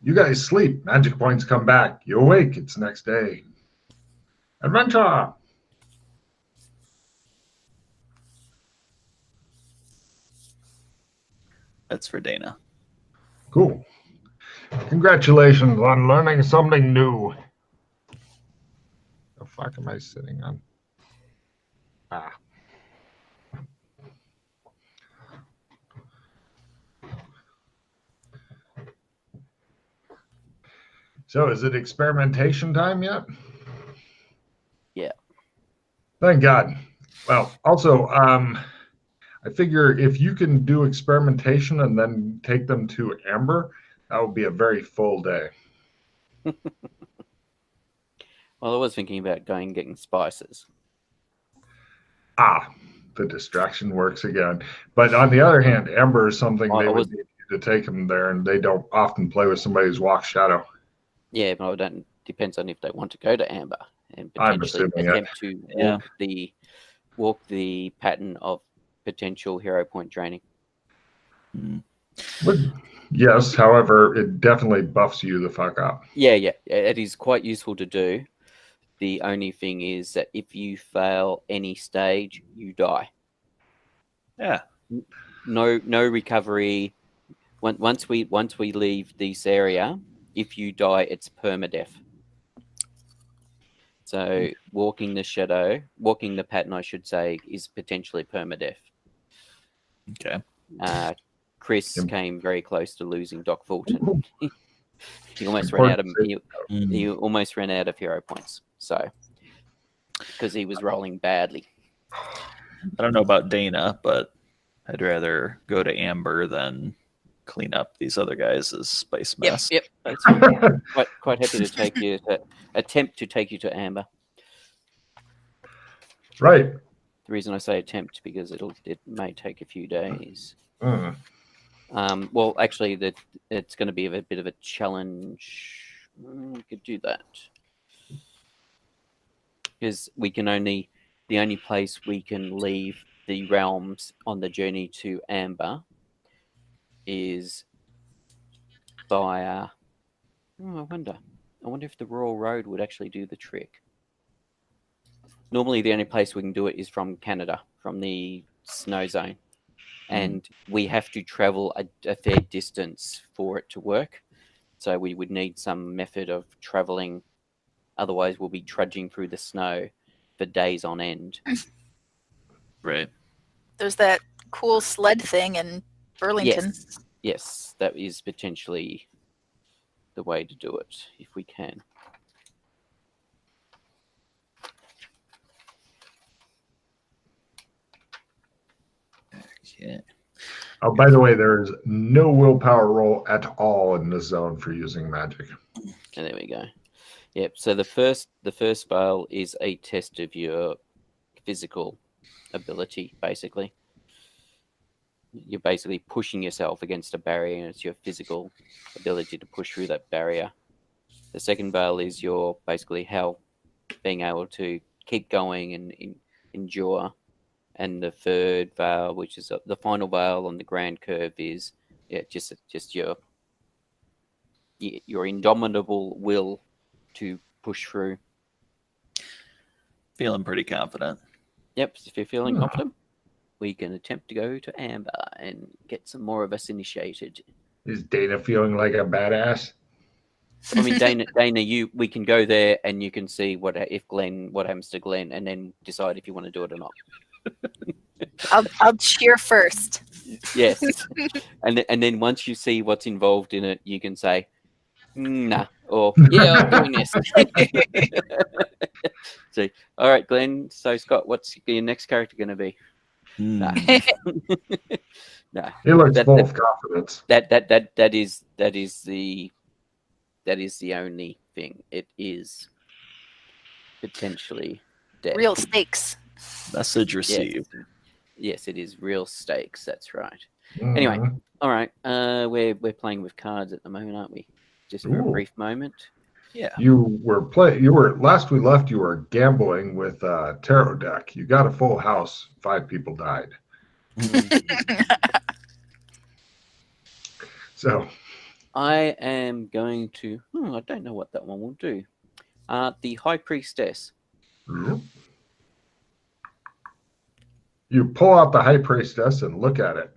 You guys sleep. Magic points come back. You awake. It's next day. Adventure! That's for Dana. Cool. Congratulations on learning something new. The fuck am I sitting on? Ah. So is it experimentation time yet? Yeah. Thank God. Well, also, I figure if you can do experimentation and then take them to Amber, that would be a very full day. Well, I was thinking about going and getting spices. Ah, the distraction works again. But on the other hand, Amber is something they would need you to take them there, and they don't often play with somebody who's walked shadow. Yeah, but I don't. Depends on if they want to go to Amber and I'm potentially assuming attempt to walk the pattern of potential hero point draining. Yes, however, it definitely buffs you the fuck up. Yeah, it is quite useful to do. The only thing is that if you fail any stage, you die. Yeah. No recovery. Once we leave this area, if you die, it's permadeath. So walking the pattern, I should say, is potentially permadeath. Okay. Chris came very close to losing Doc Fulton. He almost ran out of hero points. So because he was rolling badly. I don't know about Dana, but I'd rather go to Amber than clean up these other guys' spice mess. Yep. That's quite happy to take you to attempt to take you to Amber. Right. The reason I say attempt because it may take a few days. Well, actually, it's going to be a bit of a challenge. We could do that because the only place we can leave the realms on the journey to Amber is via. I wonder if the Royal Road would actually do the trick. Normally, the only place we can do it is from Canada, from the snow zone. And we have to travel a fair distance for it to work. So we would need some method of traveling. Otherwise, we'll be trudging through the snow for days on end. Right. There's that cool sled thing in Burlington. Yes, that is potentially the way to do it, if we can. Yeah. Oh, by the way, there is no willpower roll at all in this zone for using magic. And there we go. Yep. So the first spell is a test of your physical ability, basically. You're basically pushing yourself against a barrier, and it's your physical ability to push through that barrier. The second veil is your basically how being able to keep going and endure. And the third veil, which is the final veil on the grand curve, is just your indomitable will to push through. Feeling pretty confident. Yep, if you're feeling confident, we can attempt to go to Amber and get some more of us initiated. Is Dana feeling like a badass? I mean, Dana, we can go there and you can see what happens to Glenn, and then decide if you want to do it or not. I'll cheer first. Yes, and then once you see what's involved in it, you can say, "Nah," or "Yeah, I'm doing this." So, all right, Glenn. So, Scott, what's your next character going to be? Nah. Nah. He looks full of confidence. That is the only thing. It is potentially death. Real stakes. Message received. Yes, it is real stakes. That's right. Anyway, all right. We're playing with cards at the moment, aren't we? Just for a brief moment. Yeah. You were last we left. You were gambling with a tarot deck. You got a full house. 5 people died. So I am going to. I don't know what that one will do. The High Priestess. You pull out the High Priestess and look at it.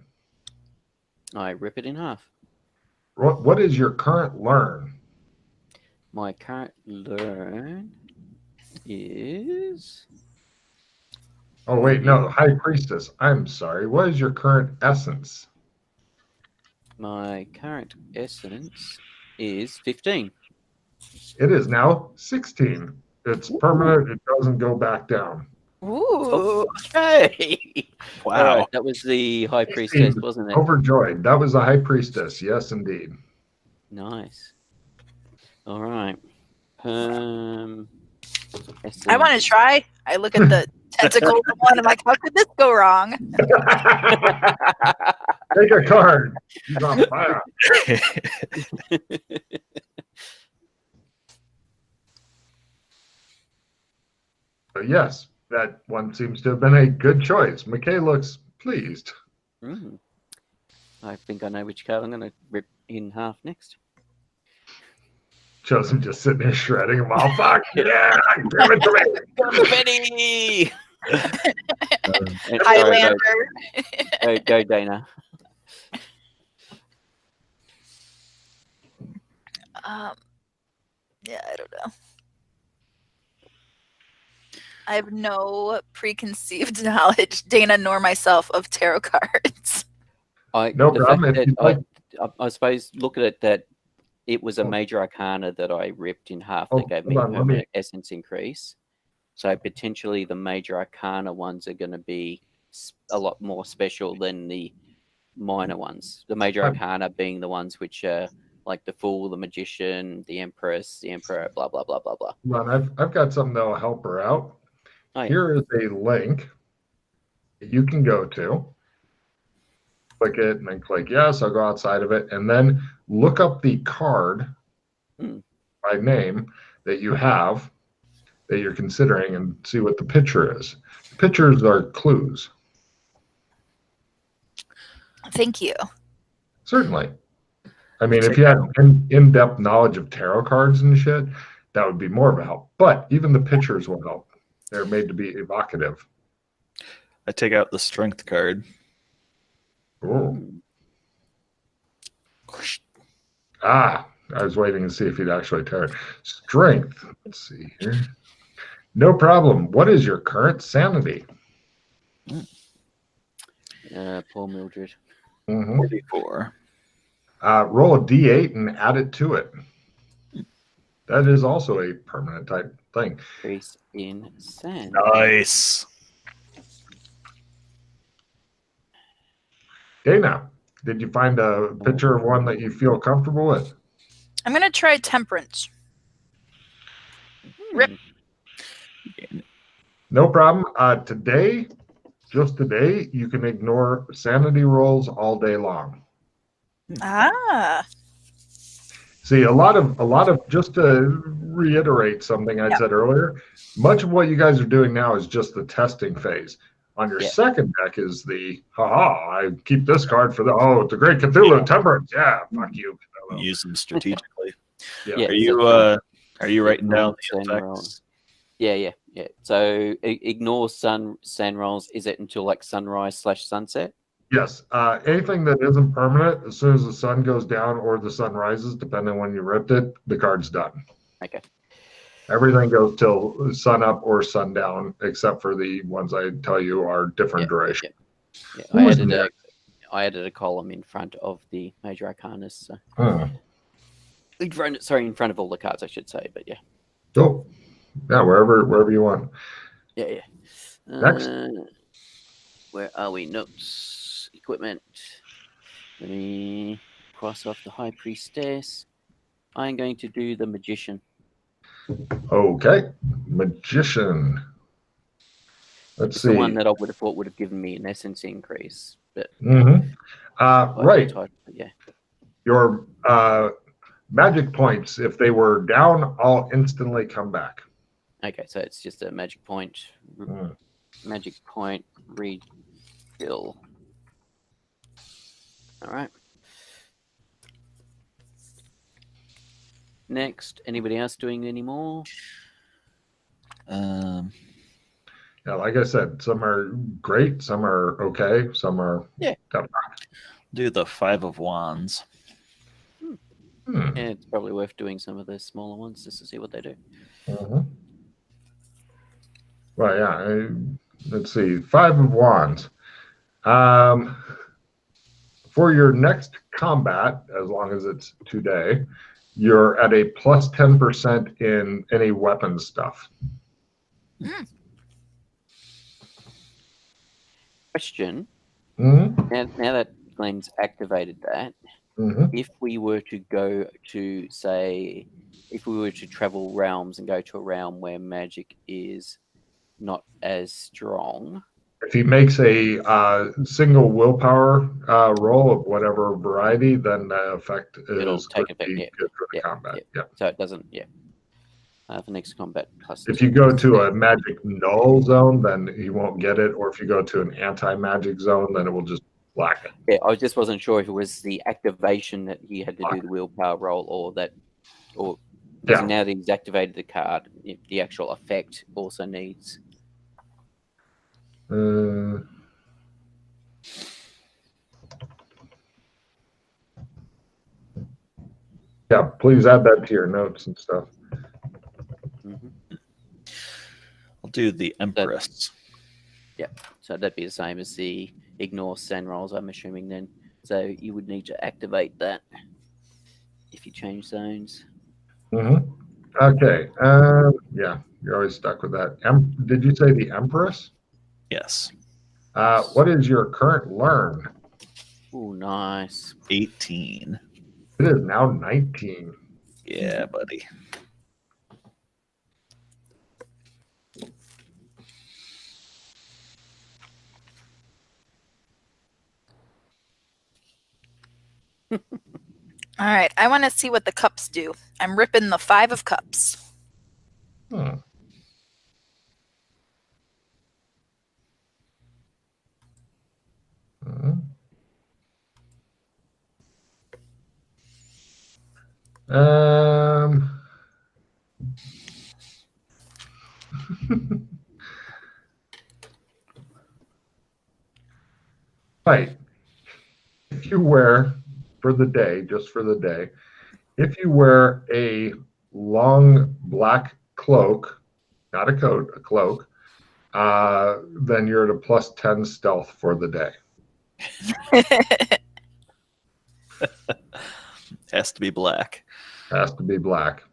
I rip it in half. What is your current learn? My current learn is. Oh, wait, no, High Priestess. I'm sorry. What is your current essence? My current essence is 15. It is now 16. It's permanent. It doesn't go back down. Ooh. Okay. Wow. All right, that was the High Priestess, wasn't it? Overjoyed. That was the High Priestess. Yes, indeed. Nice. All right. Essence. I want to try. I look at the tentacle one. I'm like, how could this go wrong? Take a card. He's on fire. But yes, that one seems to have been a good choice. McKay looks pleased. I think I know which card I'm going to rip in half next. Joseph just sitting there shredding them all. Fuck yeah! Give it to me! Confetti! Highlander. Go, Dana. Yeah, I don't know. I have no preconceived knowledge, Dana nor myself, of tarot cards. No problem. I suppose look at it that it was a major arcana that I ripped in half that gave me a permanent essence increase. So potentially the major arcana ones are going to be a lot more special than the minor ones. The major arcana being the ones which are like the Fool, the Magician, the Empress, the Emperor, blah, blah, blah, blah, blah. Ron, I've got something that will help her out. Oh, yeah. Here is a link that you can go to. Click it and then click yes. I'll go outside of it and then look up the card by name that you have that you're considering and see what the picture is. The pictures are clues. Thank you. Certainly. I mean, if you had in-depth knowledge of tarot cards and shit, that would be more of a help. But even the pictures will help. They're made to be evocative. I take out the strength card. Oh. I was waiting to see if he'd actually tear it. Strength. Let's see here. No problem. What is your current sanity? Poor Mildred. 44. Roll a d8 and add it to it. That is also a permanent type thing. Increase in sanity. Nice. Dana, did you find a picture of one that you feel comfortable with? I'm going to try temperance. Rip. No problem. Today, just today, you can ignore sanity rolls all day long. Ah. See, a lot of just to reiterate something I said earlier, much of what you guys are doing now is just the testing phase. On your second deck is the, I keep this card for the Great Cthulhu Temperance. Yeah, fuck you. Use them strategically. Yeah. Are you writing down the effects? Yeah. So ignore sun rolls. Is it until like sunrise/sunset? Yes. Anything that isn't permanent, as soon as the sun goes down or the sun rises, depending on when you ripped it, the card's done. Okay. Everything goes till sun up or sundown, except for the ones I tell you are different duration. Yeah. I added a column in front of the major arcanas. So. In front of all the cards, I should say. But yeah. Cool. Yeah, wherever you want. Yeah. Next. Where are we? Notes, equipment. Let me cross off the High Priestess. I'm going to do the Magician. Okay, Magician. Let's see. The one that I would have thought would have given me an essence increase, but right. Yeah. Your magic points, if they were down, all instantly come back. Okay, so it's just a magic point. Magic point refill. All right. next. Anybody else doing any more? Yeah, like I said, some are great, some are okay, some are Do the 5 of Wands. Yeah, it's probably worth doing some of the smaller ones just to see what they do. Well, yeah. Let's see. 5 of Wands. For your next combat, as long as it's today, you're at a plus 10% in any weapon stuff. Question. Mm-hmm. Now that Glenn's activated that, if we were to go to, say, if we were to travel realms and go to a realm where magic is not as strong. If he makes a single willpower roll of whatever variety, then the effect It'll is take good effect, for the combat. Yeah. So it doesn't, for next combat plus. If you go to a magic null zone, then he won't get it. Or if you go to an anti-magic zone, then it will just black it. Yeah, I just wasn't sure if it was the activation that he had to do the willpower roll, or because now that he's activated the card, the actual effect also needs. Yeah, please add that to your notes and stuff. I'll do the Empress. So that'd be the same as the ignore sand rolls, I'm assuming then. So you would need to activate that if you change zones. Okay. Yeah, you're always stuck with that. Did you say the Empress? Yes. What is your current learn? Oh, nice. 18. It is now 19. Yeah, buddy. All right, I want to see what the cups do. I'm ripping the 5 of cups. Right. If you wear, for the day, just for the day, if you wear a long black cloak, not a coat, a cloak, then you're at a plus 10 stealth for the day. Has to be black. Has to be black.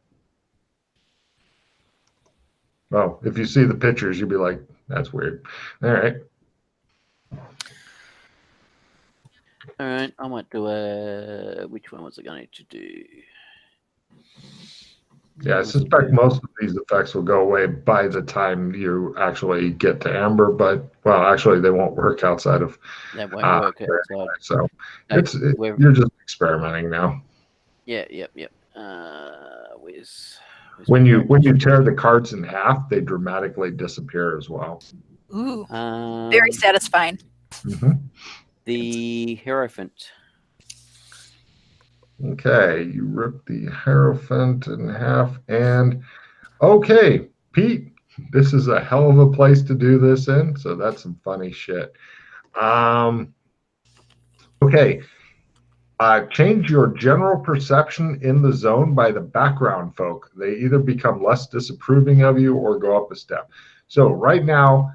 Well, if you see the pictures, you'll be like, that's weird. All right. All right, I might do a. Which one was I going to do? Yeah, I suspect most of these effects will go away by the time you actually get to Amber, but, well, actually, they won't work outside of. That won't work outside. So No, you're just experimenting now. Yep. Where's when you tear the cards in half, they dramatically disappear as well. Ooh, very satisfying. The Hierophant. Okay, you rip the Hierophant in half, and okay, Pete, this is a hell of a place to do this in, so that's some funny shit. Okay, change your general perception in the zone by the background folk. They either become less disapproving of you or go up a step. So right now,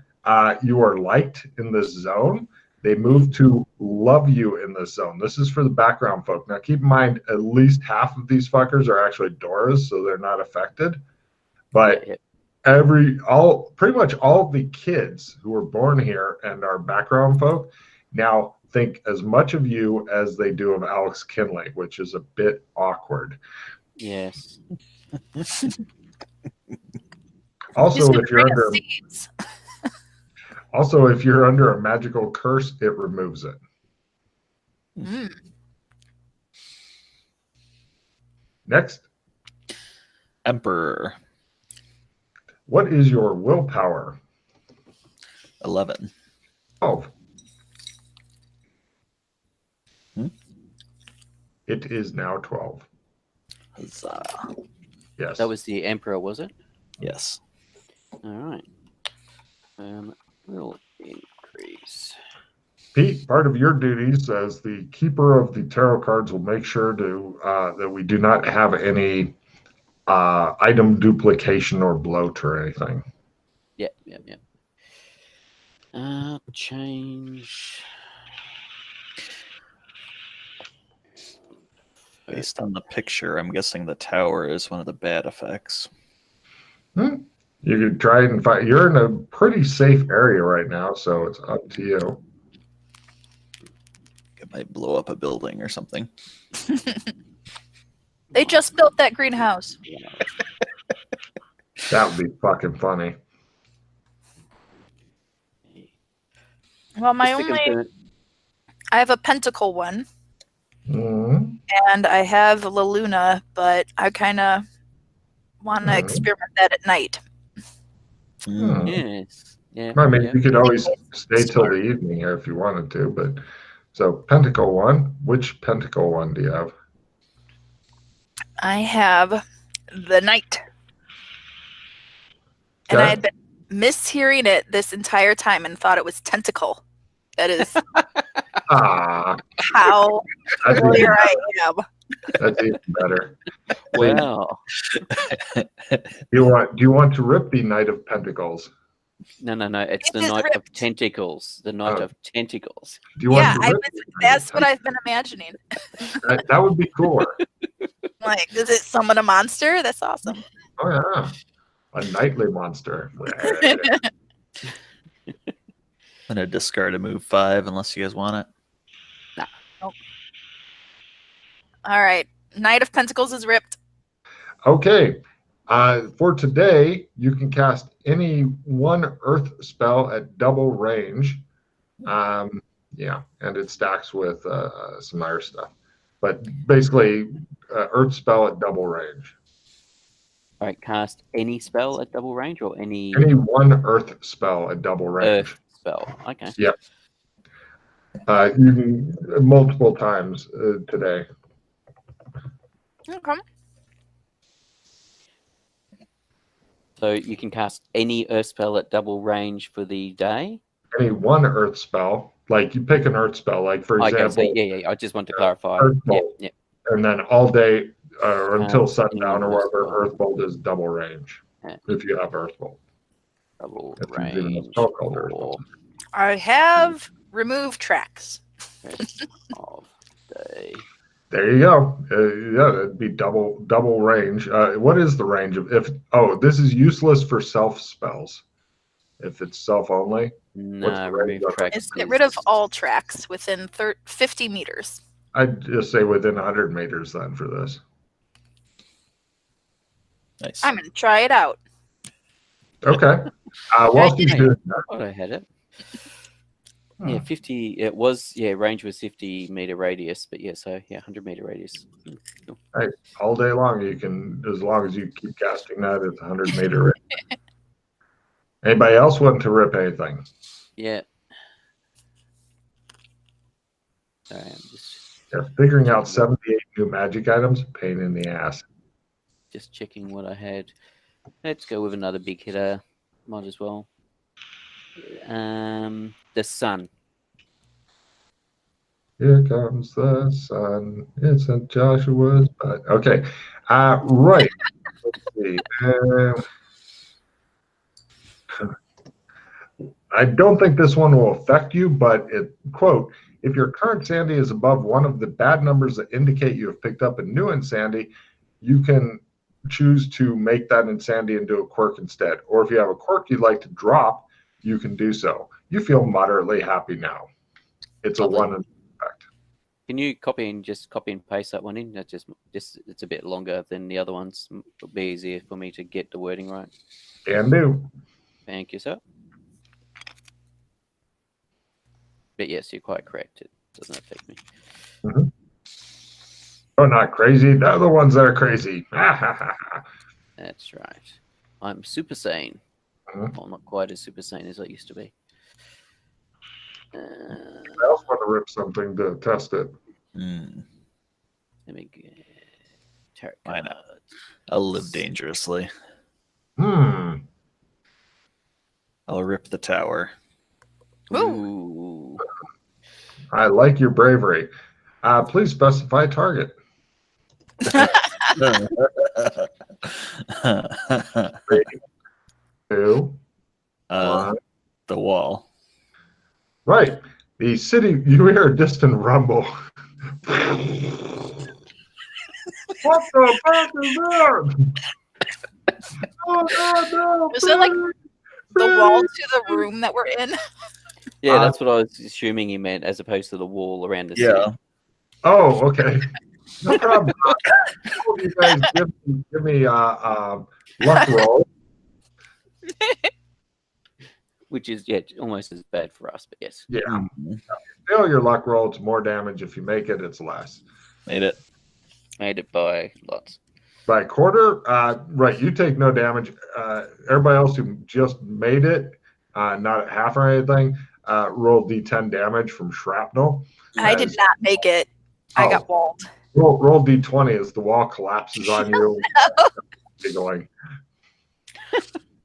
you are liked in this zone. They move to love you in this zone. This is for the background folk. Now, keep in mind, at least half of these fuckers are actually Doras, so they're not affected. But pretty much all of the kids who were born here and are background folk now think as much of you as they do of Alex Kinley, which is a bit awkward. Yes. Also, if you're under a magical curse, it removes it. Next. Emperor. What is your willpower? 11. 12. It is now 12. Huzzah. Yes. That was the Emperor, was it? Yes. All right. Will increase. Pete, part of your duties as the keeper of the tarot cards will make sure to that we do not have any item duplication or bloat or anything. Yep. Change. Based on the picture, I'm guessing the tower is one of the bad effects. You could try and find. You're in a pretty safe area right now, so it's up to you. It might blow up a building or something. They just built that greenhouse. That would be fucking funny. Well, my Just to only confirm- I have a pentacle one, Mhm. and I have La Luna, but I kind of want to Mhm. experiment that at night. Hmm. Yes. Yeah. I mean, yeah. you could always stay till Smart. the evening if you wanted to, but so Pentacle one. Which Pentacle one do you have? I have the Knight, and I Okay. had been mishearing it this entire time and thought it was tentacle. That is Ah, how that's clear even, I am. that's even better. Wow. Do you want to rip the Knight of Pentacles? No. It's the It is Knight of ripped. Tentacles. The Knight Oh. of Tentacles. Do you want Yeah, to rip the Knight that's of what I've been imagining. Pentacles? That would be cooler. Like, does it summon a monster? That's awesome. Oh yeah, a nightly monster. I'm gonna discard a move 5 unless you guys want it. All right, Knight of Pentacles is ripped. Okay. For today, you can cast any one Earth spell at double range. Yeah, and it stacks with some other stuff. But basically, Earth spell at double range. All right. Cast any spell at double range or any Any one Earth spell at double range. Earth spell. Okay. Yep. You can multiple times today. Okay. So you can cast any Earth spell at double range for the day. Any one Earth spell, like you pick an Earth spell, like for Okay. example, So yeah. I just want to clarify. Earth Yeah. Bolt. Yeah. And then all day or until Any sundown or one whatever, spell. Earth Bolt is double range. at If you have Earth Bolt. Double If there's even a range spell called Earth for Bolt. I have remove tracks. rest of day. There you go. Yeah, that'd be double range. What is the range of if? Oh, this is useless for self spells. If it's self only, What's No, the range remove of it? tracks. Is get rid of all tracks within 50 meters. I'd just say within 100 meters then for this. Nice. I'm gonna try it out. Okay. While she's Hey, doing I thought I had it. that, Yeah, 50. It was, range was 50-meter radius, but 100-meter radius. Cool. all day long you can, as long as you keep casting that, it's 100-meter range. Anybody else want to rip anything? Yeah. Sorry, I'm Yeah, figuring out 78 new magic items, pain in the ass. just checking what I had. Let's go with another big hitter. Might as well. The sun. Here comes the sun. It's St. Joshua's butt. Okay. Right. Let's see. I don't think this one will affect you, but it, quote, if your current Sandy is above one of the bad numbers that indicate you have picked up a new Insandy, you can choose to make that Insandy into a quirk instead. Or if you have a quirk you'd like to drop, you can do so. You feel moderately happy now. It's Lovely. a one effect. Can you copy and paste that one in? That's just it's a bit longer than the other ones. It'll be easier for me to get the wording right. Can do. Thank you, sir. But yes, you're quite correct. It doesn't affect me. Mm-hmm. Oh, not crazy. They're the ones that are crazy. That's right. I'm super sane. Mhm. Well, not quite as super sane as I used to be. I also want to rip something to test it. Let me get tarot Why cards. not? I'll live dangerously. Hmm. I'll rip the tower. Ooh. I like your bravery. Please specify target. 3, 2, 1. The wall. Right. The city, you hear a distant rumble. What the fuck is that? Oh, no, Is it like the wall to the room that we're in? Yeah, that's what I was assuming he meant, as opposed to the wall around the Yeah. city. Oh, okay. No problem. You guys give me luck roll. Which is, almost as bad for us, but yes. Yeah. Mhm. Fail your luck roll, it's more damage. If you make it, it's less. Made it. Made it by lots. By a quarter, right, you take no damage. Everybody else who just made it, not at half or anything, roll d10 damage from shrapnel. I did not make it. I got walled. Roll d20 as the wall collapses on you. Giggling.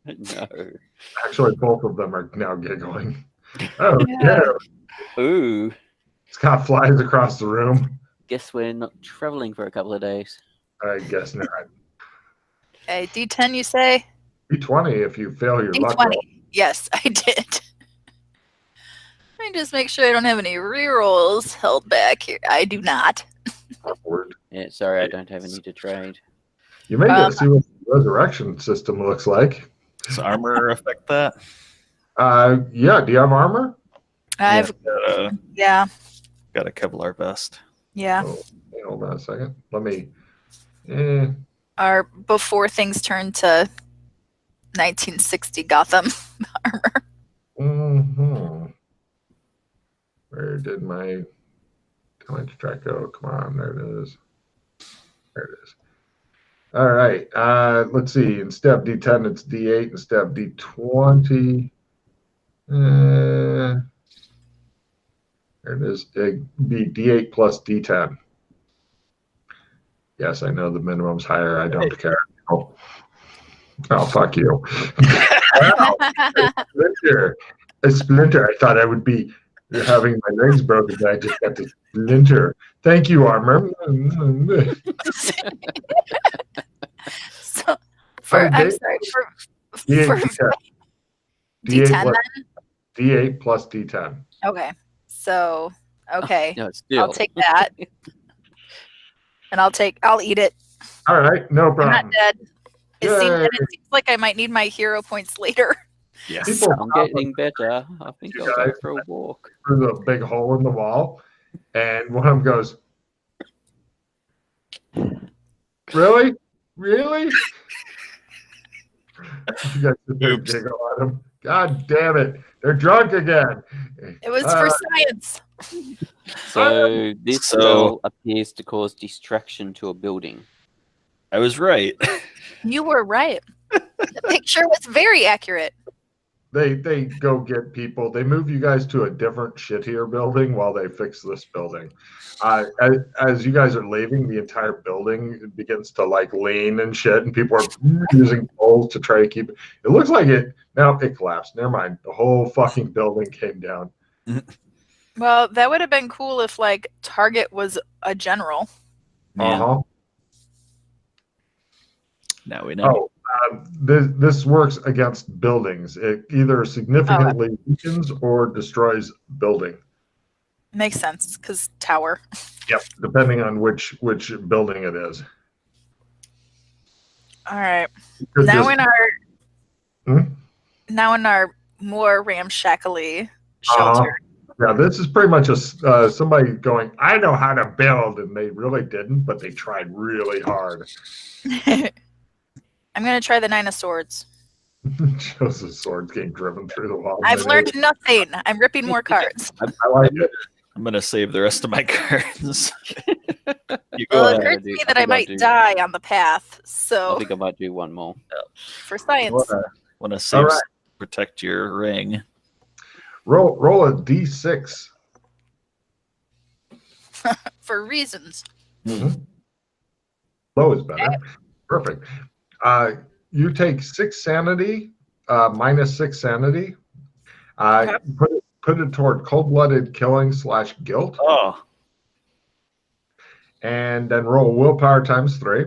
No. Actually, both of them are now giggling. Oh, Yeah. yeah. Ooh. Scott flies across the room. Guess we're not traveling for a couple of days. I guess not. Okay, D10 you say? D20 if you fail your luck D20. roll. Yes, I did. Let me just make sure I don't have any rerolls held back here. I do not. Upward. Yeah, sorry, I don't have any to trade. You may get to see what the resurrection system looks like. Does armor affect that? Yeah. Do you have armor? I've yeah. Got a Kevlar vest. Yeah. Oh, hey, hold on a second. Let me. Or before things turned to 1960 Gotham armor. Mm-hmm. Where did my damage track go? Come on, there it is. There it is. All right. Let's see. Instead of D10, it's D8. Instead of D20, there it is. It'd be D8 plus D10. Yes, I know the minimum's higher. I don't care. Oh, fuck you. Wow. A splinter. I thought I would be having my legs broken, but I just got the splinter. Thank you, armor. So, I'm sorry. D8, D10 D8 plus D10. Okay. So, okay. No, still. I'll take that. And I'll eat it. All right, no problem. I'm not dead. It seems like I might need my hero points later. Yeah. I'm getting better. I think I'll go for a walk. Through the big hole in the wall, and one of them goes, "Really? Really?" You guys sit there and giggle at them. God damn it! They're drunk again. It was for science. So this spell appears to cause distraction to a building. I was right. You were right. The picture was very accurate. They go get people. They move you guys to a different, shittier building while they fix this building. As you guys are leaving, the entire building begins to like lean and shit, and people are using poles to try to keep it. It looks like it. No, it collapsed. Never mind. The whole fucking building came down. Well, that would have been cool if like Target was a general. Uh-huh. Now we know. This works against buildings. It either significantly weakens or destroys building. Makes sense because tower. Yep, depending on which building it is. All right. Now in our more ramshackly shelter. Yeah, this is pretty much a somebody going, I know how to build, and they really didn't, but they tried really hard. I'm going to try the 9 of Swords. Joseph Swords getting driven through the wall. I've learned nothing. I'm ripping more cards. I like it. I'm going to save the rest of my cards. It occurred to me that I might die on the path, so... I think I might do one more. For science. Want to save, protect your ring. Roll a d6. For reasons. Mm-hmm. Low is better. Perfect. You take 6 sanity, minus 6 sanity. Put it toward cold-blooded killing / guilt. Oh, And then roll willpower times 3.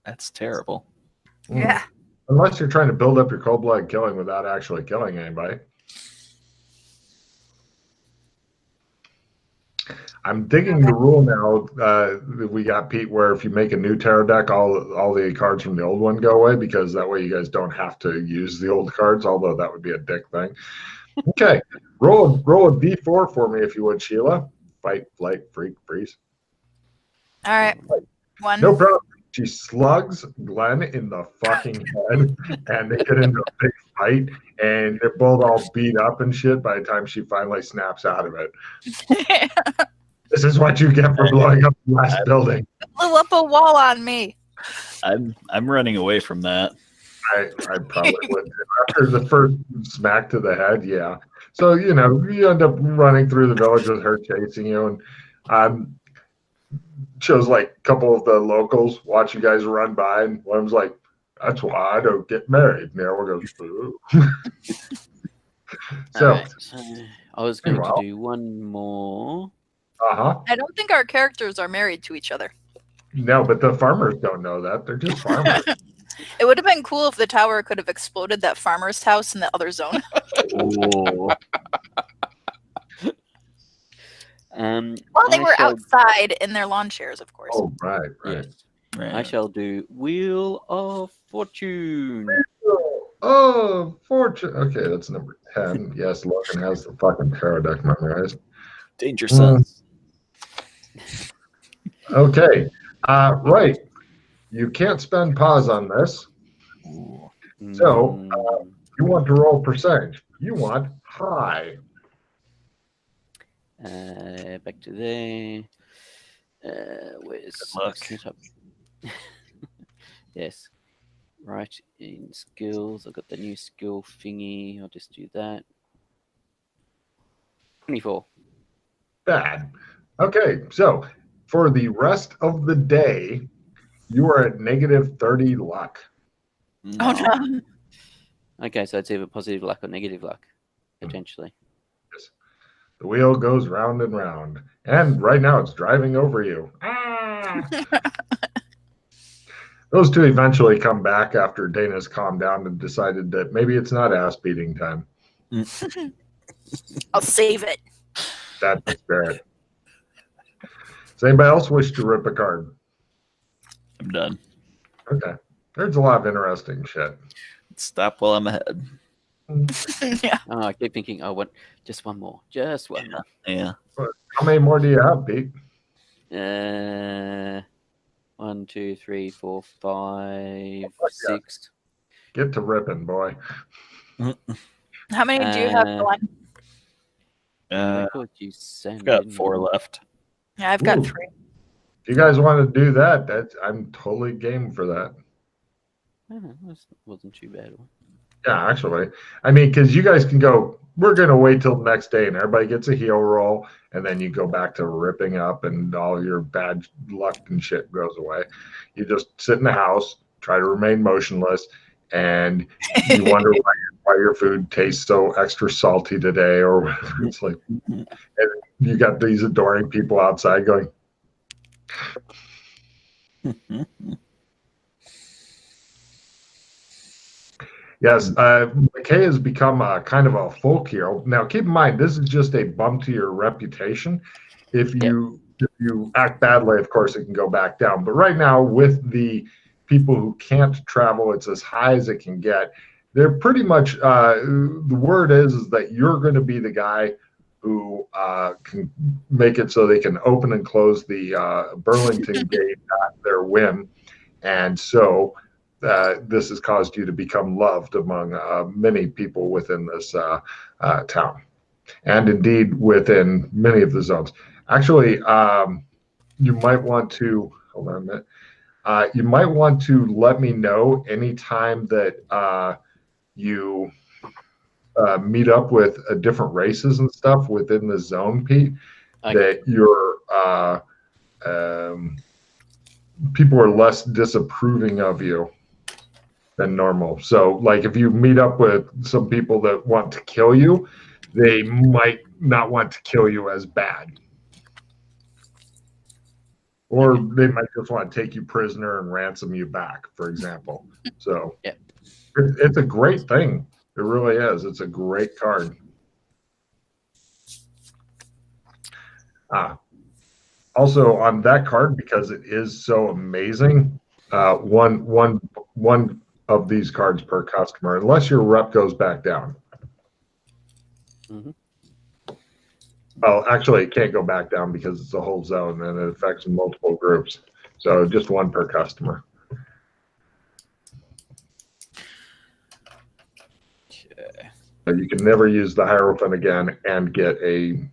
that's terrible. Yeah. Unless you're trying to build up your cold-blooded killing without actually killing anybody. I'm digging the rule now that we got, Pete, where if you make a new tarot deck, all the cards from the old one go away, because that way you guys don't have to use the old cards, although that would be a dick thing. Okay. Roll a d4 for me if you would, Sheila. Fight, flight, freak, freeze. All right. 1. No problem. She slugs Glenn in the fucking head, and they get into a big fight, and they're both all beat up and shit by the time she finally snaps out of it. This is what you get for blowing up the last building. Blew up a wall on me. I'm running away from that. I probably would. After the first smack to the head, yeah. So, you end up running through the village with her chasing you, and shows like a couple of the locals watch you guys run by, and one of them's like, "That's why I don't get married." And the other one goes, "Ooh." So, Right, so I was going to do one more. I don't think our characters are married to each other. No, but the farmers don't know that. They're just farmers. It would have been cool if the tower could have exploded that farmer's house in the other zone. Oh. Well, they were outside in their lawn chairs, of course. Oh, right. Yes. Right. I shall do Wheel of Fortune. Oh, fortune. Okay, that's number 10. Yes, Logan has the fucking tarot deck memorized. Danger sense. Okay. Right. You can't spend pause on this. So, you want to roll percentage. You want high. Back to there. Where's Good luck. Yes. Right, in skills, I've got the new skill thingy. I'll just do that. 24. Bad. Okay, so for the rest of the day, you are at negative 30 luck. Oh, no. Okay, so it's either positive luck or negative luck, potentially. Yes. The wheel goes round and round. And right now it's driving over you. Ah! Those two eventually come back after Dana's calmed down and decided that maybe it's not ass beating time. I'll save it. That's the spirit. Does anybody else wish to rip a card? I'm done. Okay. There's a lot of interesting shit. Stop while I'm ahead. Yeah. Oh, I keep thinking, oh, just one more. Just one more. Yeah. How many more do you have, Pete? 1, 2, 3, 4, 5, 6. Get to ripping, boy. How many do you have, Glenn? I've got 4 left. Yeah, I've got Ooh. 3. If you guys want to do that, I'm totally game for that. That wasn't too bad. Yeah, actually. I mean, because you guys can go, we're going to wait till the next day and everybody gets a heal roll, and then you go back to ripping up and all your bad luck and shit goes away. You just sit in the house, try to remain motionless, and you wonder why your food tastes so extra salty today or whatever. It's like, and you got these adoring people outside going, yes, McKay has become kind of a folk hero. Now, keep in mind, this is just a bump to your reputation. If you act badly, of course, it can go back down. But right now, with the people who can't travel, it's as high as it can get. They're pretty much, the word is that you're going to be the guy who can make it so they can open and close the Burlington Gate at their whim. And so this has caused you to become loved among many people within this town, and indeed within many of the zones. Actually, you might want to, hold on a minute, you might want to let me know anytime that you meet up with different races and stuff within the zone, Pete, Okay. that you're people are less disapproving of you than normal. So, like, if you meet up with some people that want to kill you, they might not want to kill you as bad. Or they might just want to take you prisoner and ransom you back, for example. So, yeah. It's a great thing. It really is. It's a great card. Also, on that card, because it is so amazing, one of these cards per customer, unless your rep goes back down. Mm-hmm. Well, actually, it can't go back down because it's a whole zone and it affects multiple groups. So just one per customer. Okay. So you can never use the Hierophant again and get a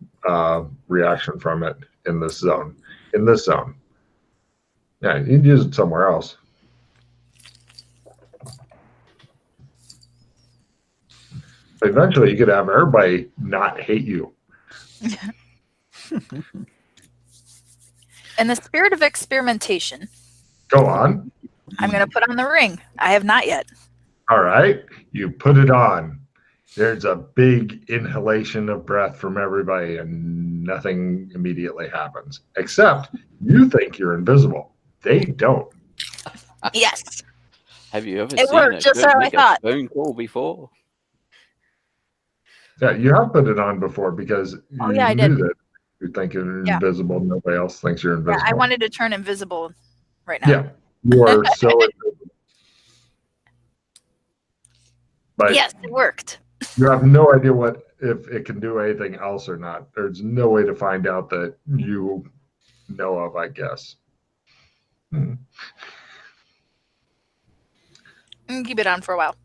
reaction from it in this zone. In this zone. Yeah, you can use it somewhere else. Eventually, you could have everybody not hate you. In the spirit of experimentation, Go on. I'm going to put on the ring. I have not yet. All right. You put it on. There's a big inhalation of breath from everybody, and nothing immediately happens. Except you think you're invisible. They don't. Yes. Have you ever It seen worked a just good how I make a thought. phone call before? Yeah, you have put it on before because Oh, you yeah, I knew did. that you think you're Yeah. invisible. Nobody else thinks you're Yeah, invisible. I wanted to turn invisible right now. Yeah, you are so invisible. But Yes, it worked. you have no idea if it can do anything else or not. There's no way to find out that you know of, I guess. Keep it on for a while.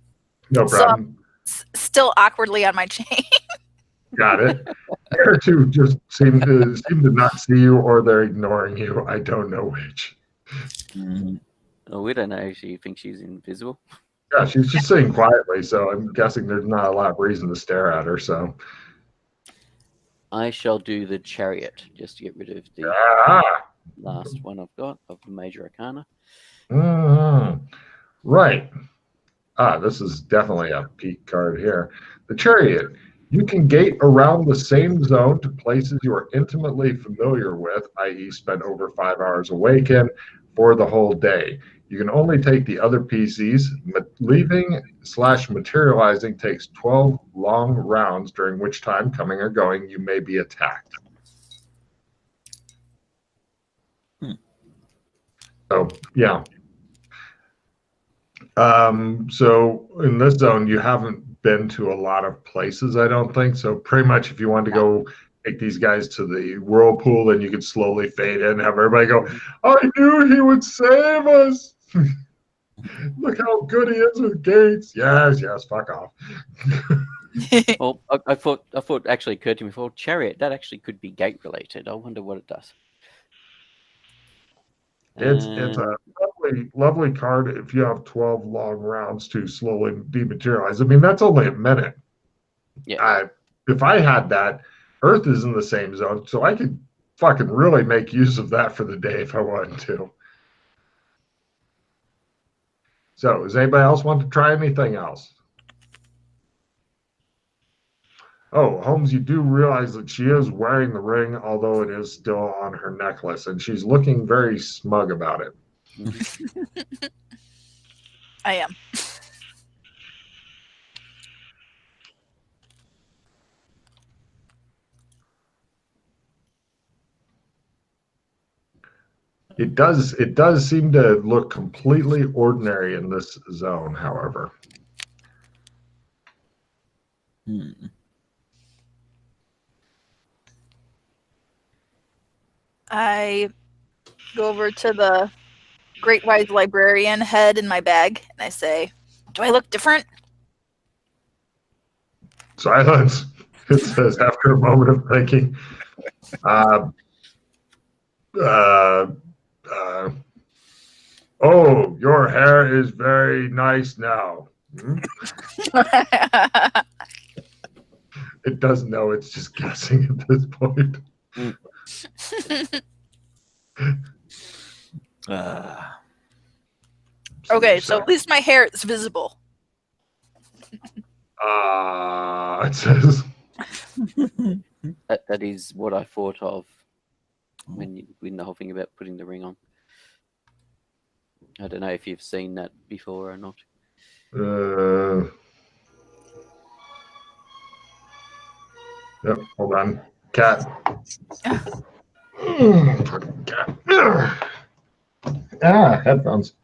No problem. Still awkwardly on my chain. Got it. Or two just seem to not see you, or they're ignoring you. I don't know which. Oh, we don't know if she thinks she's invisible. Yeah, she's just sitting quietly, so I'm guessing there's not a lot of reason to stare at her. So I shall do the chariot just to get rid of the last one I've got of the major arcana. Right. This is definitely a peak card here. The chariot. You can gate around the same zone to places you are intimately familiar with, i.e. spend over 5 hours awake in, for the whole day. You can only take the other PCs. Leaving/materializing takes 12 long rounds, during which time, coming or going, you may be attacked. So, yeah. So in this zone, you haven't been to a lot of places, I don't think. So pretty much if you want to go take these guys to the whirlpool, then you could slowly fade in and have everybody go, I knew he would save us. Look how good he is with gates. Yes, fuck off. Well, I thought actually occurred to me before, chariot, that actually could be gate related. I wonder what it does. It's a lovely card if you have 12 long rounds to slowly dematerialize. I mean, that's only a minute. Yeah. If I had that, Earth is in the same zone, so I could fucking really make use of that for the day if I wanted to. So, does anybody else want to try anything else? Oh, Holmes, you do realize that she is wearing the ring, although it is still on her necklace, and she's looking very smug about it. I am. It does seem to look completely ordinary in this zone, however. I go over to the Great Wise Librarian head in my bag, and I say, do I look different? Silence. It says after a moment of thinking. Oh, your hair is very nice now. It doesn't know. It's just guessing at this point. Okay, so at least my hair is visible. It says. That is what I thought of when the whole thing about putting the ring on. I don't know if you've seen that before or not. Yep, hold on. Cat. Cat. Headphones.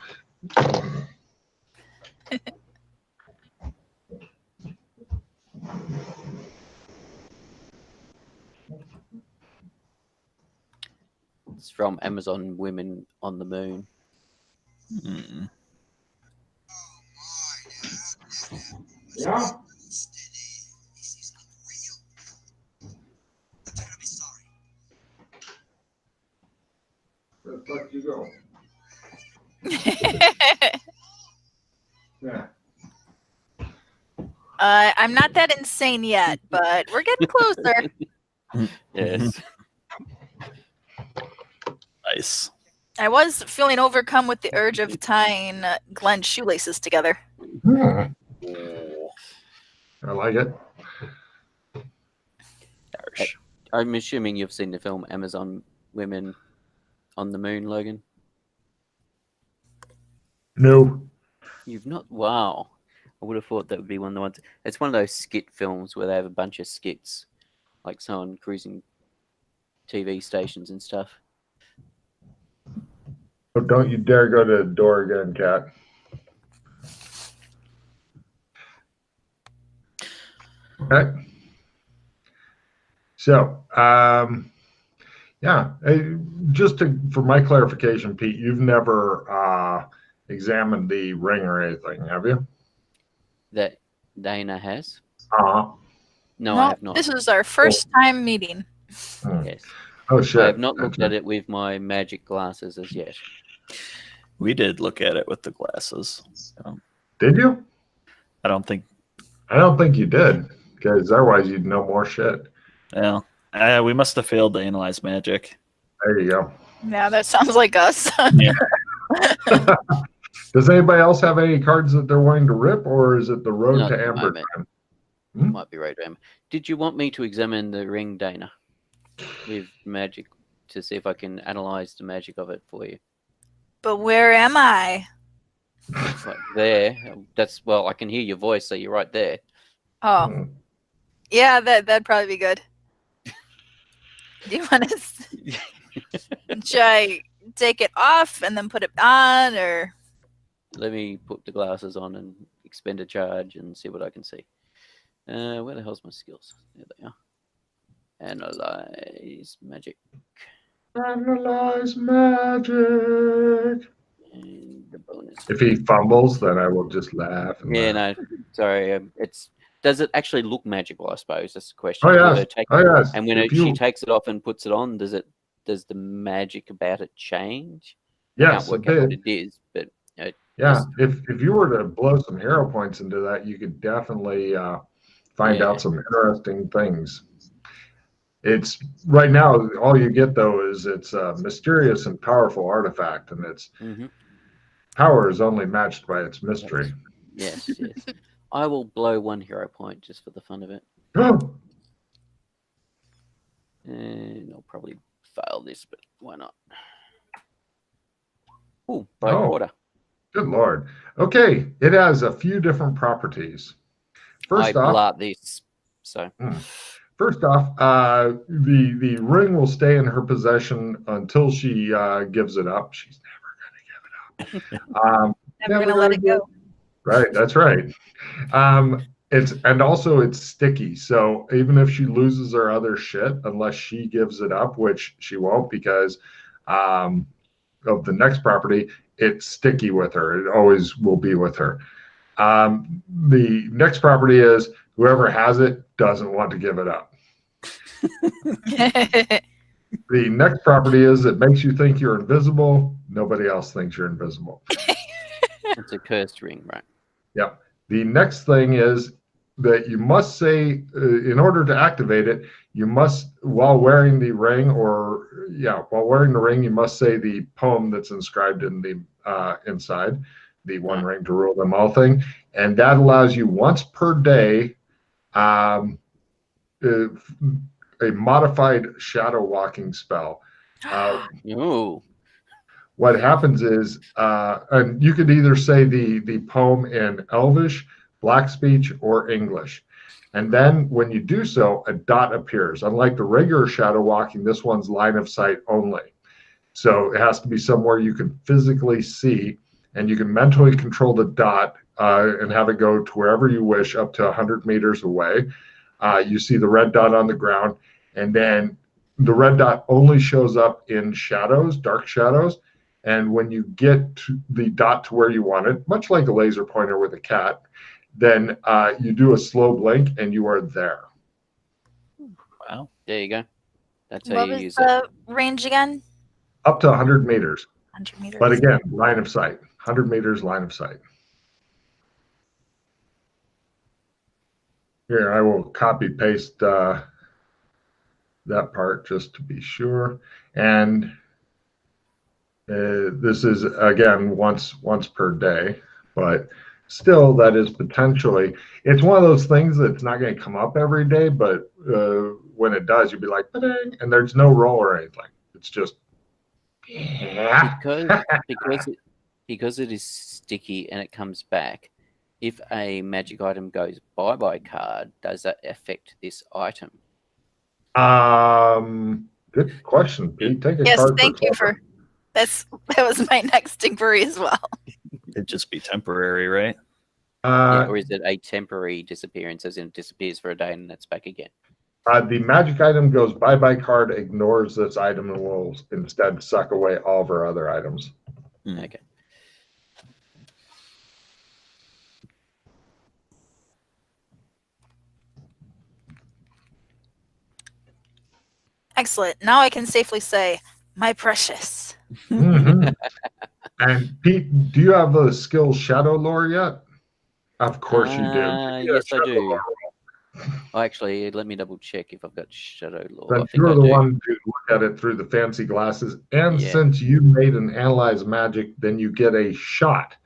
It's from Amazon Women on the Moon. Mm. Yeah. Where the fuck you go? Yeah. I'm not that insane yet, but we're getting closer. Yes. Nice. I was feeling overcome with the urge of tying Glenn's shoelaces together. I like it. Harsh. I'm assuming you've seen the film Amazon Women on the Moon, Logan. No. You've not? Wow. I would have thought that would be one of the ones. It's one of those skit films where they have a bunch of skits, like someone cruising TV stations and stuff. Oh, don't you dare go to the door again, Cat. Okay. So, yeah, for my clarification, Pete, you've never examined the ring or anything, have you? That Dana has? Uh-huh. No, I have not. This is our first time meeting. Yes. Oh, shit. I have not looked at it with my magic glasses as yet. We did look at it with the glasses. Did you? I don't think. I don't think you did, because otherwise you'd know more shit. Well, we must have failed to analyze magic. There you go. Yeah, that sounds like us. Yeah. Does anybody else have any cards that they're wanting to rip, or is it the road Not to at the Amber moment. time? Might be right, Ram. Did you want me to examine the ring, Dana, with magic to see if I can analyze the magic of it for you? But where am I? It's like there. Well, I can hear your voice, so you're right there. Oh, yeah, that'd probably be good. Do you want to? Should I take it off and then put it on, or? Let me put the glasses on and expend a charge and see what I can see. Where the hell's my skills? There they are. Analyze magic. Analyze magic. And the bonus. If he fumbles, then I will just laugh. Yeah, no, sorry. Does it actually look magical? I suppose that's the question. Oh yes. Yes. And when she takes it off and puts it on, does the magic about it change? Yes. I can't work out what it is, but yeah. If you were to blow some hero points into that, you could definitely find out some interesting things. It's right now all you get though is it's a mysterious and powerful artifact, and its power is only matched by its mystery. Yes. I will blow 1 hero point just for the fun of it. And I'll probably fail this, but why not? Oh, bright water. Good Lord. Okay, it has a few different properties. First off, this. So. First off, the ring will stay in her possession until she gives it up. She's never going to give it up. Never going to let it go. Right, that's right. It's sticky. So even if she loses her other shit, unless she gives it up, which she won't because of the next property, it's sticky with her. It always will be with her. The next property is whoever has it doesn't want to give it up. The next property is it makes you think you're invisible. Nobody else thinks you're invisible. It's a cursed ring, right? Yep. The next thing is that you must say, in order to activate it, you must, while wearing the ring, you must say the poem that's inscribed in the inside. the one ring to rule them all thing. And that allows you once per day a modified shadow walking spell. Ooh. What happens is, and you could either say the poem in Elvish, Black Speech, or English. And then when you do so, a dot appears. Unlike the regular shadow walking, this one's line of sight only. So it has to be somewhere you can physically see, and you can mentally control the dot and have it go to wherever you wish, up to 100 meters away. You see the red dot on the ground, and then the red dot only shows up in shadows, dark shadows. And when you get to the dot to where you want it, much like a laser pointer with a cat, then you do a slow blink and you are there. Wow. There you go. That's how What you was use the range again? Up to 100 meters. 100 meters. But again, line of sight. 100 meters, line of sight. Here, I will copy paste that part just to be sure. And this is, again, once per day. But still, that is potentially, it's one of those things that's not going to come up every day, but when it does, you'll be like, ba-ding, and there's no roll or anything. It's just, yeah. Because it is sticky and it comes back. If a magic item goes bye-bye card, does that affect this item? Good question, Pete. Take a Yes, card. thank you for that was my next inquiry as well. It'd just be temporary, right? Or is it a temporary disappearance, as in it disappears for a day and it's back again? The magic item goes bye-bye card, ignores this item, and will instead suck away all of our other items. Okay. Excellent. Now I can safely say, my precious. Mm-hmm. And Pete, do you have the skill Shadow Lore yet? Of course you do. Yes, I do. Oh, actually, let me double check if I've got Shadow Lore. Since you're the one to look at it through the fancy glasses, and since you made an analyze magic, then you get a shot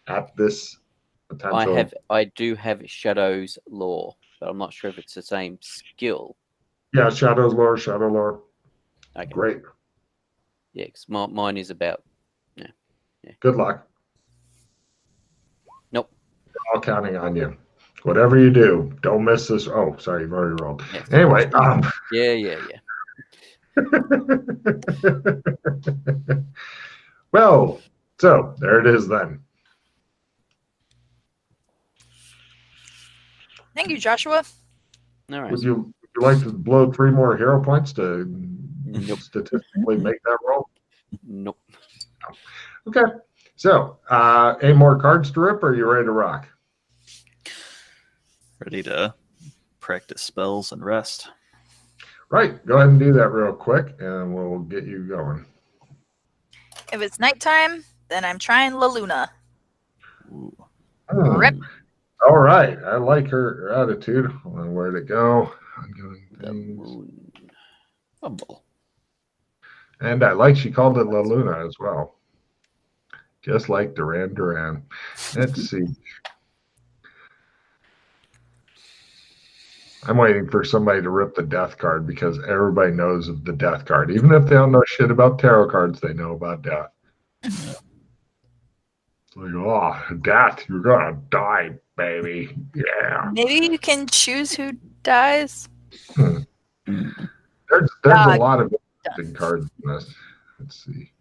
at this potential. I do have Shadow's Lore, but I'm not sure if it's the same skill. Yeah, Shadow Lore. Okay. Great. Yeah, because mine is about. Yeah. Good luck. Nope. We're all counting on you. Whatever you do, don't miss this. Oh, sorry, you've already rolled. Yes. Anyway. Yeah. Well, so there it is then. Thank you, Joshua. All right. Would you like to blow 3 more hero points to statistically make that roll? Nope. Okay. So, any more cards to rip, or are you ready to rock? Ready to practice spells and rest. Right. Go ahead and do that real quick, and we'll get you going. If it's nighttime, then I'm trying La Luna. Ooh. Rip. All right. I like her attitude. Where'd it go? Fumble. And I like she called it La Luna as well. Just like Duran. Let's see. I'm waiting for somebody to rip the death card because everybody knows of the death card. Even if they don't know shit about tarot cards, they know about death. It's like, oh, death, you're going to die, baby. Yeah. Maybe you can choose who dies. There's a lot of interesting cards in this. Let's see.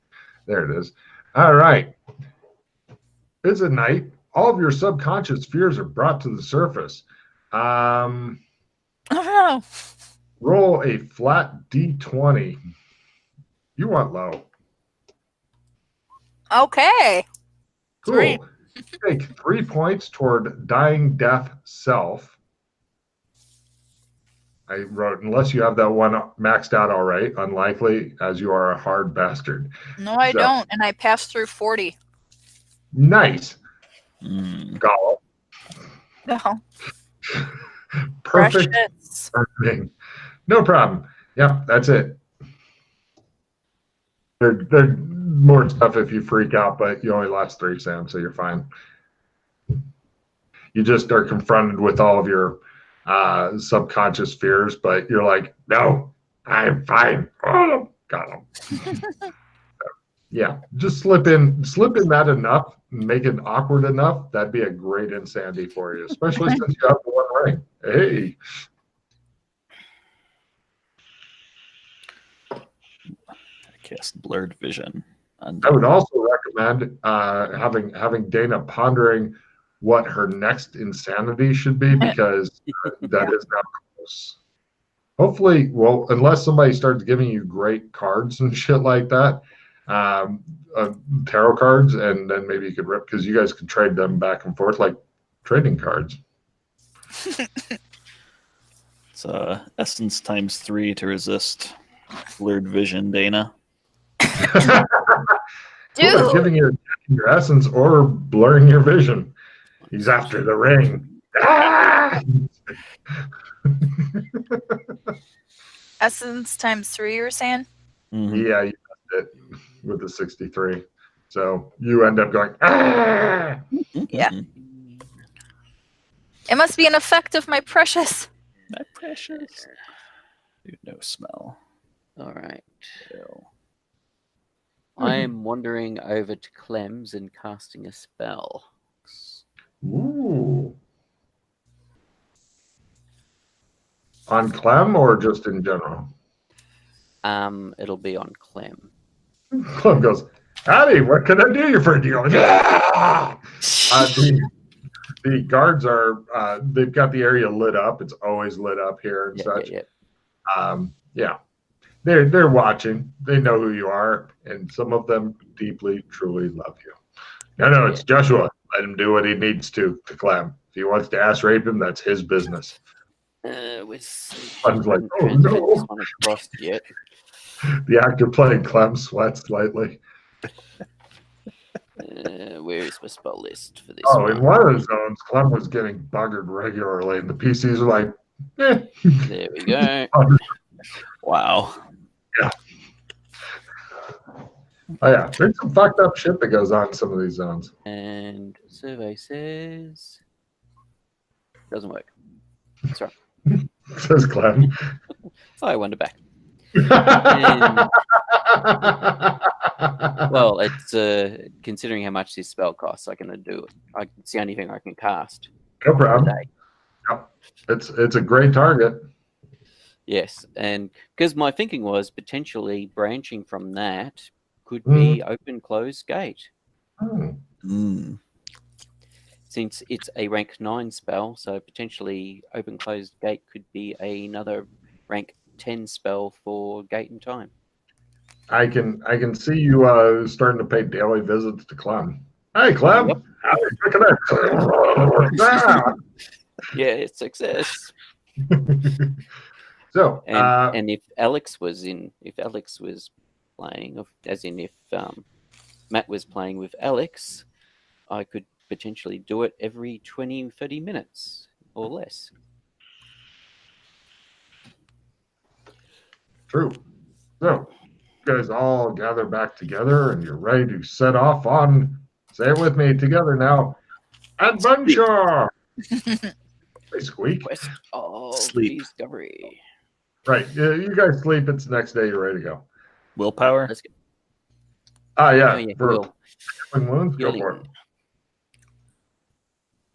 There it is. All right. It's a night. All of your subconscious fears are brought to the surface. Oh no. Roll a flat D20. You want low. Okay. Cool. Great. Take 3 points toward dying death self. I wrote, unless you have that one maxed out already, unlikely, as you are a hard bastard. No, I don't, and I passed through 40. Nice. Golem. No. Perfect. Precious. No problem. Yep, that's it. more stuff if you freak out, but you only lost 3 Sam, so you're fine. You just are confronted with all of your subconscious fears, but you're like, no, I'm fine. Oh, got him. Yeah, just slip in that enough, make it awkward enough. That'd be a great insanity for you, especially since you have the 1 ring. Hey. Cast blurred vision. I would also recommend having Dana pondering what her next insanity should be, because that is now close. Hopefully, well, unless somebody starts giving you great cards and shit like that, tarot cards, and then maybe you could rip, because you guys could trade them back and forth like trading cards. It's essence times 3 to resist blurred vision, Dana. Dude. Giving your essence or blurring your vision. He's after the ring. Ah! Essence times 3, you were saying? Mm-hmm. Yeah, you missed it with the 63. So you end up going, ah! Yeah. It must be an effect of my precious. My precious. Dude, no smell. All right. Ew. I am wandering over to Clem's and casting a spell. Ooh. On Clem or just in general? It'll be on Clem. Clem goes, howdy, what can I do you for? You go, yeah! The guards are, they've got the area lit up. It's always lit up here and such. Yeah. They're watching. They know who you are, and some of them deeply, truly love you. No, it's Joshua. Let him do what he needs to Clem. If he wants to ass rape him, that's his business. Clem's like, oh no. Yet. The actor playing Clem sweats slightly. Where is my spell list for this? Oh, in one of the zones, Clem was getting buggered regularly, and the PCs were like, eh. There we go. Wow. Yeah. Oh, yeah. There's some fucked up shit that goes on in some of these zones. And survey says doesn't work. That's right. Says Clem. I wander back. Well, it's considering how much this spell costs, I can do it. It's the only thing I can cast. No problem. Yep. It's a great target. Yes, and because my thinking was potentially branching from that could be open close gate. Since it's a rank 9 spell, so potentially open closed gate could be another rank 10 spell for gate and time. I can see you starting to pay daily visits to Clem. Hey, Clem. Yep. Yeah, success. So, and if Alex was playing, as in if Matt was playing with Alex, I could potentially do it every 20-30 minutes or less. True. So, you guys all gather back together and you're ready to set off on, say it with me together now, adventure! Hey, Squeak. Quest of Sleep. discovery. Right. You guys sleep. It's the next day. You're ready to go. Willpower? Let's go. Yeah. Oh, yeah, For Will. healing wounds, go Healing. for it.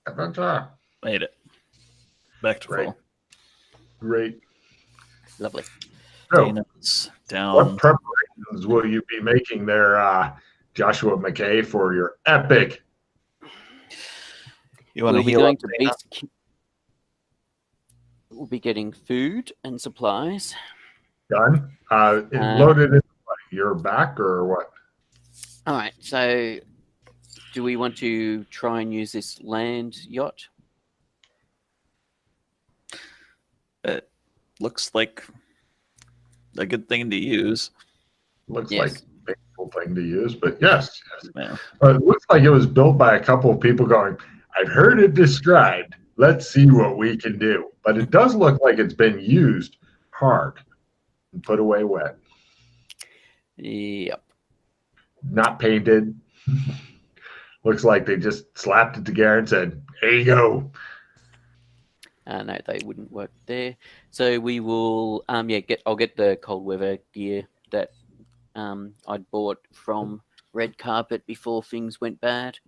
Adventure. Made it. Back to full. Great. Lovely. So, Dana's down. what preparations will you be making there, Joshua McKay, for your epic? You want to We'll be heal going up, to Dana? base. We'll be getting food and supplies. Done? Loaded in your back or what? All right. So, do we want to try and use this land yacht? It looks like a good thing to use. Looks Yes. like a painful thing to use, but yes. Yeah. It looks like it was built by a couple of people going, I've heard it described. Let's see what we can do. But it does look like it's been used hard and put away wet. Yep. not painted. Looks like they just slapped it together and said, "Here you go." No, they wouldn't work there. So we will, I'll get the cold weather gear that I'd bought from Red Carpet before things went bad.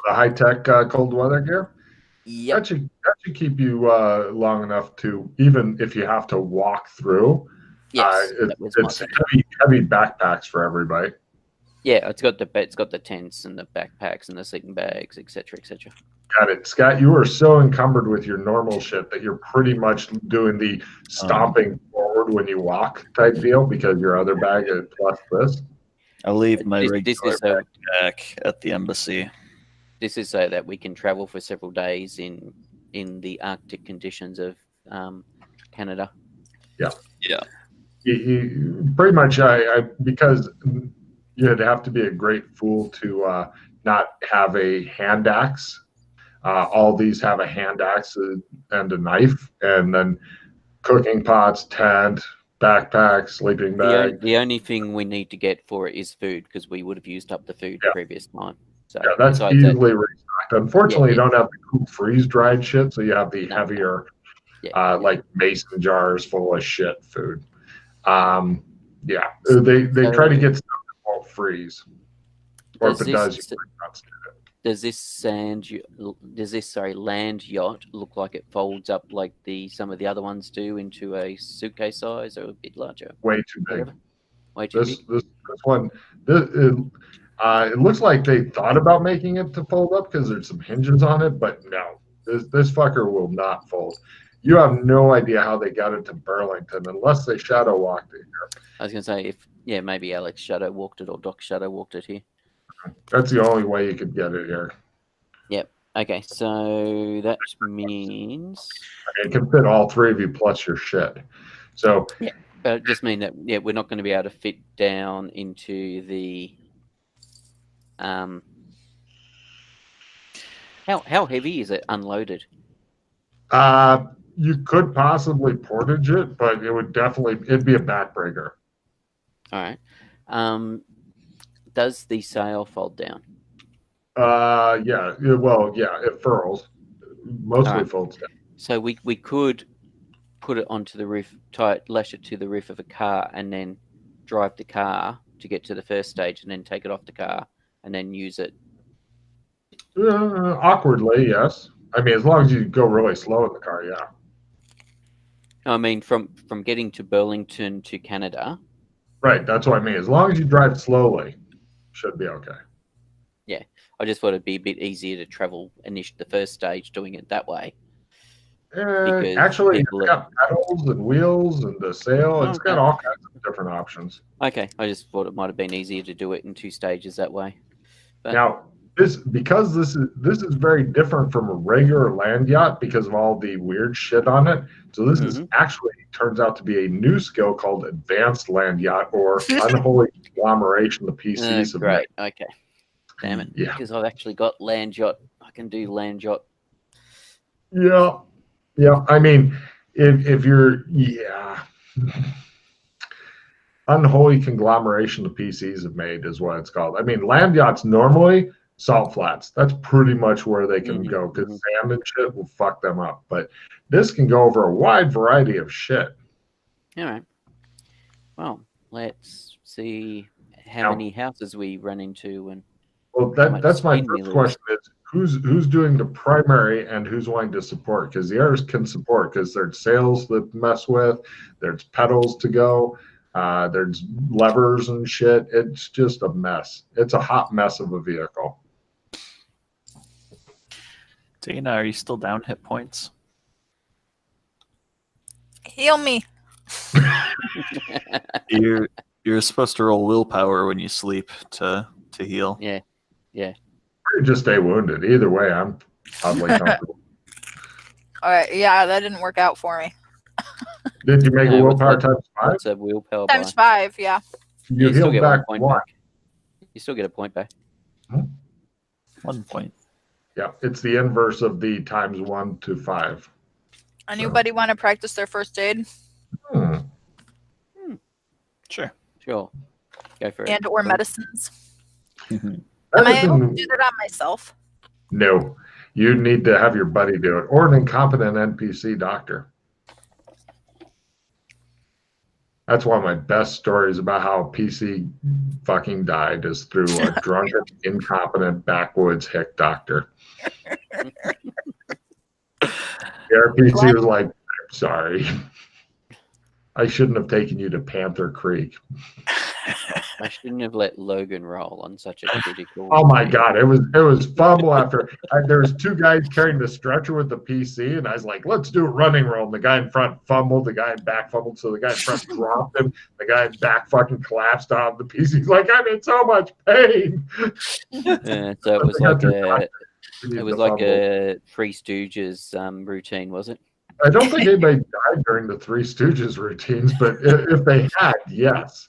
The high-tech cold weather gear. Yep. That should keep you long enough to, even if you have to walk through. Yes, that was my It's thinking. heavy backpacks for everybody. Yeah, it's got the tents and the backpacks and the sleeping bags, etc., etc. Got it, Scott. You are so encumbered with your normal shit that you're pretty much doing the stomping forward when you walk type deal because your other bag is plus this. I'll leave my This regular is so backpack at the embassy. this is so that we can travel for several days in the Arctic conditions of Canada. Yeah. Pretty much, because you'd have to be a great fool to not have a hand axe. All these have a hand axe and a knife, and then cooking pots, tent, backpack, sleeping bag. The only thing we need to get for it is food because we would have used up the food the previous time. So Yeah, that's besides easily restocked. Unfortunately, you Yeah. don't have the cool freeze-dried shit, so you have the No. heavier, Yeah. like mason jars full of shit food. Yeah, they try to get stuff that won't freeze, or if it does, you can reconstitute it. Does this land yacht look like it folds up like some of the other ones do into a suitcase size or a bit larger? Way too big. Way too This big. one, it looks like they thought about making it to fold up because there's some hinges on it, but no, this fucker will not fold. You have no idea how they got it to Burlington unless they shadow walked it here. I was gonna say maybe Alex shadow walked it or Doc shadow walked it here. That's the only way you could get it here. Yep. Okay, so that means It can fit all three of you plus your shit. So but it just mean that we're not going to be able to fit down into the how heavy is it unloaded? you could possibly portage it, but it'd be a backbreaker. All right. Does the sail fold down? It furls. Mostly folds down. So we could put it onto the roof, lash it to the roof of a car, and then drive the car to get to the first stage, and then take it off the car, and then use it. Awkwardly, yes. I mean, as long as you go really slow in the car, yeah. I mean, from getting to Burlington to Canada. Right, that's what I mean. As long as you drive slowly, should be okay. Yeah, I just thought it'd be a bit easier to travel the first stage doing it that way. Actually, it's got pedals and wheels and the sail. It's got all kinds of different options. Okay, I just thought it might have been easier to do it in 2 stages that way. But now, this is very different from a regular land yacht because of all the weird shit on it. So this is actually turns out to be a new skill called advanced land yacht or unholy conglomeration of PCs. Great. Okay. Damn it. Yeah. Because I've actually got land yacht. I can do land yacht. Yeah. Yeah. I mean, if you're unholy conglomeration of PCs have made is what it's called. I mean, land yachts normally salt flats. That's pretty much where they can go because sand and shit will fuck them up. But this can go over a wide variety of shit. All right. Well, let's see how many houses we run into and. Well, that's my first question: is who's doing the primary and who's wanting to support? Because the others can support because there's sails that mess with, there's pedals to go, there's levers and shit. It's just a mess. It's a hot mess of a vehicle. Dana, are you still down hit points? Heal me. You're supposed to roll willpower when you sleep to heal. Yeah. Yeah. Or just stay wounded. Either way, I'm oddly comfortable. All right. Yeah, that didn't work out for me. Did you make a willpower times 5? What's a willpower times 5? Yeah. You still get back 1 point one. back. You still get a point back. 1 point. Yeah, it's the inverse of the times 1 to 5. Anybody want to practice their first aid? Sure. Go for it. And or medicines? Mhm. Am I able to do that on myself? No, you need to have your buddy do it, or an incompetent NPC doctor. That's one of my best stories about how PC fucking died is through a drunken, incompetent, backwoods hick doctor. The RPC was like, I'm sorry. I shouldn't have taken you to Panther Creek. I shouldn't have let Logan roll on such a critical. Oh my God, it was fumble after. There was two guys carrying the stretcher with the PC, and I was like, let's do a running roll. And the guy in front fumbled, the guy in back fumbled, so the guy in front dropped him. The guy in back fucking collapsed on the PC. He's like, I'm in so much pain. So it was like a Three Stooges routine, was it? I don't think anybody died during the Three Stooges routines, but if they had, yes.